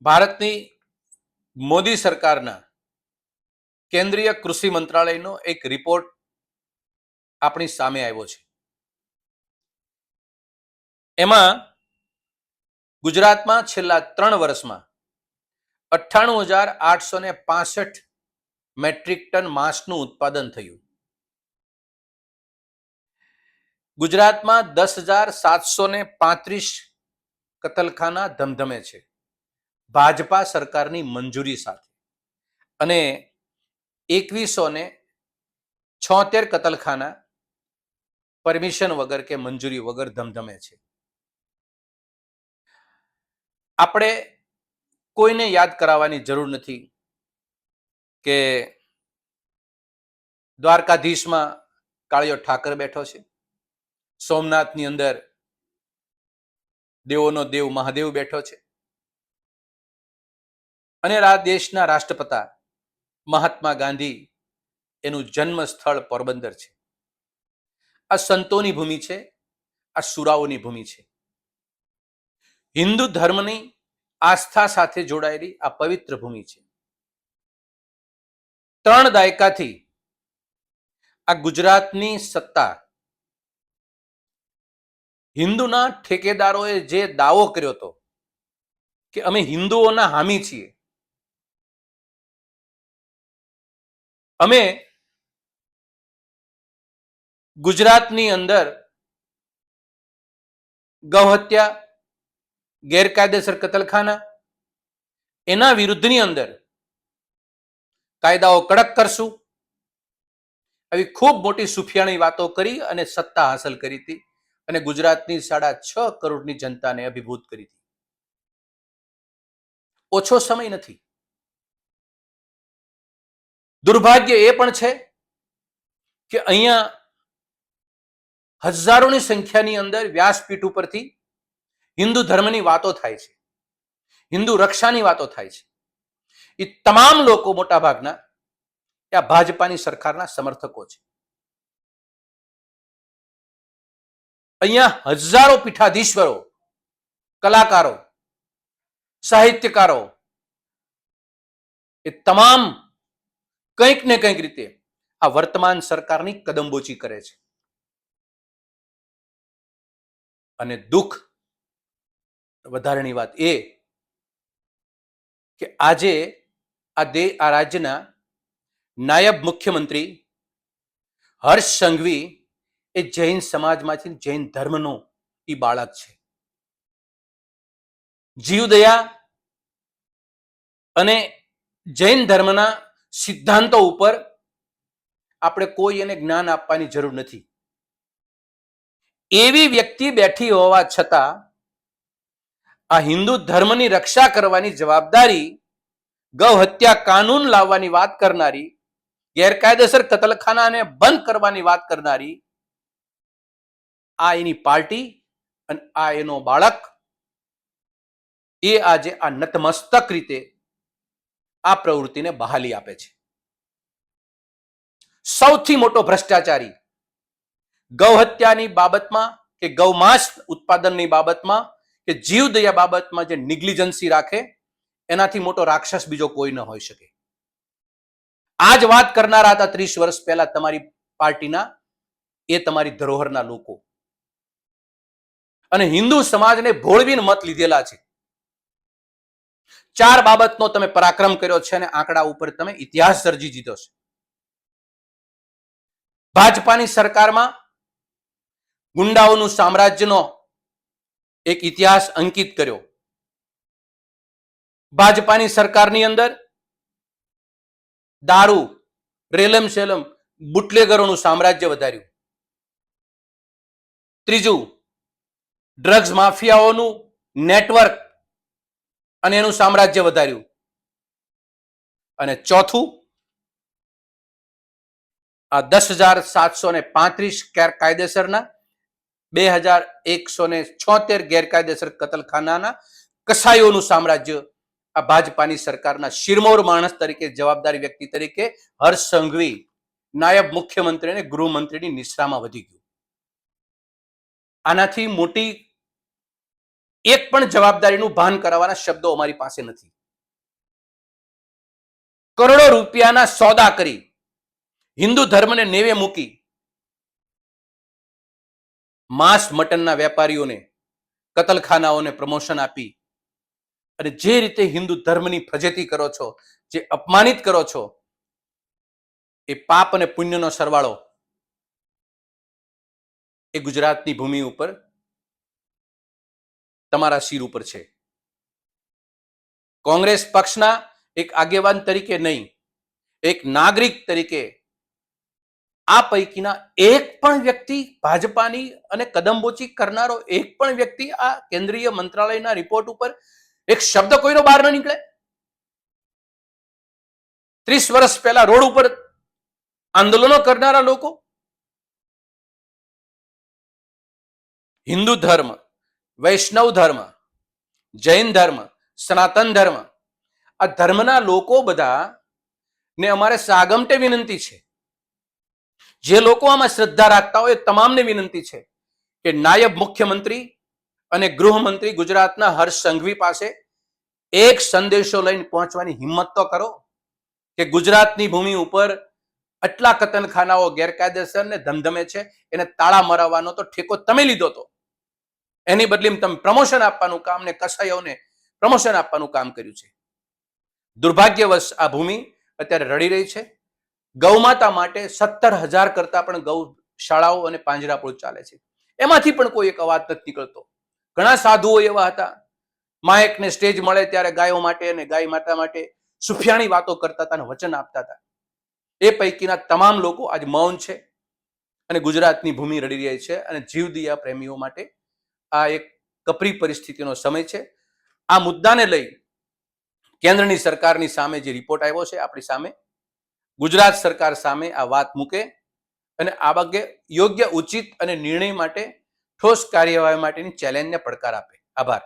ભારતની મોદી સરકારના કેન્દ્રીય કૃષિ મંત્રાલયનો એક રિપોર્ટ આપણી સામે આવ્યો છે. એમાં ગુજરાતમાં છેલ્લા 3 વર્ષમાં 98,865 મેટ્રિક ટન માંસનું ઉત્પાદન થયું. ગુજરાતમાં 10,735 કતલખાના ધમધમે છે ભાજપા સરકારની મંજૂરી સાથે, અને 2176 કતલખાના પરમિશન વગર કે મંજૂરી વગર ધમધમે છે. આપણે કોઈને યાદ કરાવવાની જરૂર નથી કે દ્વારકાધીશમાં કાળિયો ઠાકર બેઠો છે, સોમનાથની અંદર દેવોનો દેવ મહાદેવ બેઠો છે, અને આ દેશના રાષ્ટ્રપિતા મહાત્મા ગાંધી એનું જન્મ સ્થળ પોરબંદર છે. આ સંતોની ભૂમિ છે, આ સુરાઓની ભૂમિ છે. હિન્દુ ધર્મની આસ્થા સાથે જોડાયેલી આ પવિત્ર ભૂમિ છે. 3 દાયકાથી આ ગુજરાતની સત્તા હિન્દુના ઠેકેદારોએ જે દાવો કર્યો હતો કે અમે હિન્દુઓના હામી છીએ, અમે ગુજરાતની અંદર ગૌહત્યા, ગેરકાયદેસર કતલખાના, એના વિરુદ્ધની અંદર કાયદાઓ કડક કરશું, આવી ખૂબ મોટી સુફિયાણી વાતો કરી અને સત્તા હાંસલ કરી હતી, અને ગુજરાતની 6.5 કરોડની જનતાને અભિભૂત કરી હતી. ઓછો સમય નથી. દુર્ભાગ્ય એ પણ છે કે અહીંયા હજારોની સંખ્યાની અંદર વ્યાસપીઠ ઉપરથી હિન્દુ ધર્મની વાતો થાય છે, હિન્દુ રક્ષાની વાતો થાય છે. એ તમામ લોકો મોટા ભાગના આ ભાજપાની સરકારના સમર્થકો છે. અહીંયા હજારો પીઠાધીશ્વરો, કલાકારો, સાહિત્યકારો એ તમામ કંઈક ને કંઈક રીતે આ વર્તમાન સરકારની કદમબોચી કરે છે. અને દુઃખ વધારેની વાત એ કે આજે આ રાજ્યના નાયબ મુખ્યમંત્રી હર્ષ સંઘવી એ જૈન સમાજમાંથી જૈન ધર્મનો એ બાળક છે. જીવદયા અને જૈન ધર્મના સિદ્ધાંતો ઉપર આપણે કોઈ એને જ્ઞાન આપવાની જરૂર નથી. એવી વ્યક્તિ બેઠી હોવા છતાં આ હિન્દુ ધર્મની રક્ષા કરવાની જવાબદારી, ગૌ હત્યા કાનૂન લાવવાની વાત કરનારી, ગેરકાયદેસર કતલખાનાને બંધ કરવાની વાત કરનારી આ એની પાર્ટી અને આ એનો બાળક એ આજે આ નતમસ્તક રીતે આ પ્રવૃત્તિને બહાલી આપે છે. સૌથી મોટો ભ્રષ્ટાચારી ગૌ હત્યાની બાબતમાં કે ગૌમાંસ ઉત્પાદનની બાબતમાં કે જીવદયા બાબતમાં જે નિગ્લિજન્સી રાખે એનાથી મોટો રાક્ષસ બીજો કોઈ ન હોઈ શકે. આ જ વાત કરનારા હતા 30 વર્ષ પહેલા તમારી પાર્ટીના, એ તમારી ધરોહરના લોકો, અને હિન્દુ સમાજને ભોળવીને મત લીધેલા છે. 4 બાબતનો તમે પરાક્રમ કર્યો છે અને આંકડા ઉપર તમે ઇતિહાસ સર્જી દીધો છે. ભાજપાની સરકારમાં ગુંડાઓનું સામ્રાજ્યનો એક ઇતિહાસ અંકિત કર્યો. ભાજપાની સરકારની અંદર દારૂ, રેલમ શેલમ, બુટલેગરોનું સામ્રાજ્ય વધાર્યું. ત્રીજું, ડ્રગ્સ માફિયાઓનું નેટવર્ક અને એનું સામ્રાજ્ય વધાર્યું. અને ચોથું, આ 10,735 કાયદેસરના, 2,176 ગેરકાયદેસર કતલખાનાના કસાઈઓનું સામ્રાજ્ય આ ભાજપાની સરકારના શિરમોર માણસ તરીકે, જવાબદારી વ્યક્તિ તરીકે હર્ષ સંઘવી નાયબ મુખ્યમંત્રી અને ગૃહમંત્રીની નિશ્રામાં વધી ગયું. આનાથી મોટી એક પણ જવાબદારીનું ભાન કરાવવાના શબ્દો અમારી પાસે નથી. કરોડો રૂપિયાના સોદા કરી હિન્દુ ધર્મને નેવે મૂકી માંસ મટનના વેપારીઓને, કતલખાનાઓને પ્રમોશન આપી અને જે રીતે હિન્દુ ધર્મની ફજેતી કરો છો, જે અપમાનિત કરો છો, એ પાપ અને પુણ્યનો સરવાળો એ ગુજરાતની ભૂમિ ઉપર તમારા શિર ઉપર છે. કોંગ્રેસ પક્ષના એક આગેવાન તરીકે નહીં, એક નાગરિક તરીકે આ પૈકીના એક પણ વ્યક્તિ, ભાજપાની અને કદમબોચી કરનારો એક પણ વ્યક્તિ આ કેન્દ્રીય મંત્રાલયના રિપોર્ટ ઉપર એક શબ્દ કોઈનો બહાર ન નીકળે. 30 વર્ષ પહેલા રોડ ઉપર આંદોલનો કરનારા લોકો, હિન્દુ ધર્મ, વૈષ્ણવ ધર્મ, જૈન ધર્મ, સનાતન ધર્મ, આ ધર્મના લોકો બધા ને અમારે સાગમટે વિનંતી છે, જે લોકો આમાં શ્રદ્ધા રાખતા હોય તમામને વિનંતી છે કે નાયબ મુખ્યમંત્રી અને ગૃહમંત્રી ગુજરાતના હર્ષ સંઘવી પાસે એક સંદેશો લઈને પહોંચવાની હિંમત તો કરો કે ગુજરાતની ભૂમિ ઉપર આટલા કતલખાનાઓ ગેરકાયદેસર ને ધમધમે છે, એને તાળા મરાવવાનો તો ઠેકો તમે લીધો તો, એની બદલીમાં તમે પ્રમોશન આપવાનું કામ ને કસાઈઓને પ્રમોશન આપવાનું કામ કર્યું છે. દુર્ભાગ્યવશ આ ભૂમિ અત્યારે રડી રહી છે. ગૌમાતા માટે 17,000 કરતા પણ ગૌશાળાઓ અને પાંજરાપોળ ચાલે છે. એમાંથી પણ કોઈ એક અવાજ નથી નીકળતો. ઘણા સાધુઓ એવા હતા, માયકને સ્ટેજ મળે ત્યારે ગાયો માટે અને ગાય માતા માટે સુફિયાણી વાતો કરતા હતા અને વચન આપતા હતા. એ પૈકીના તમામ લોકો આજ મૌન છે અને ગુજરાતની ભૂમિ રડી રહી છે. અને જીવદયા પ્રેમીઓ માટે આ એક કપરી પરિસ્થિતિનો સમય છે. આ મુદ્દાને લઈ કેન્દ્રની સરકારની સામે જે રિપોર્ટ આવ્યો છે, આપણી સામે ગુજરાત સરકાર સામે આ વાત મૂકે અને આ બાબતે યોગ્ય, ઉચિત અને નિર્ણય માટે ઠોસ કાર્યવાહી માટેની ચેલેન્જને પડકાર આપે. આભાર.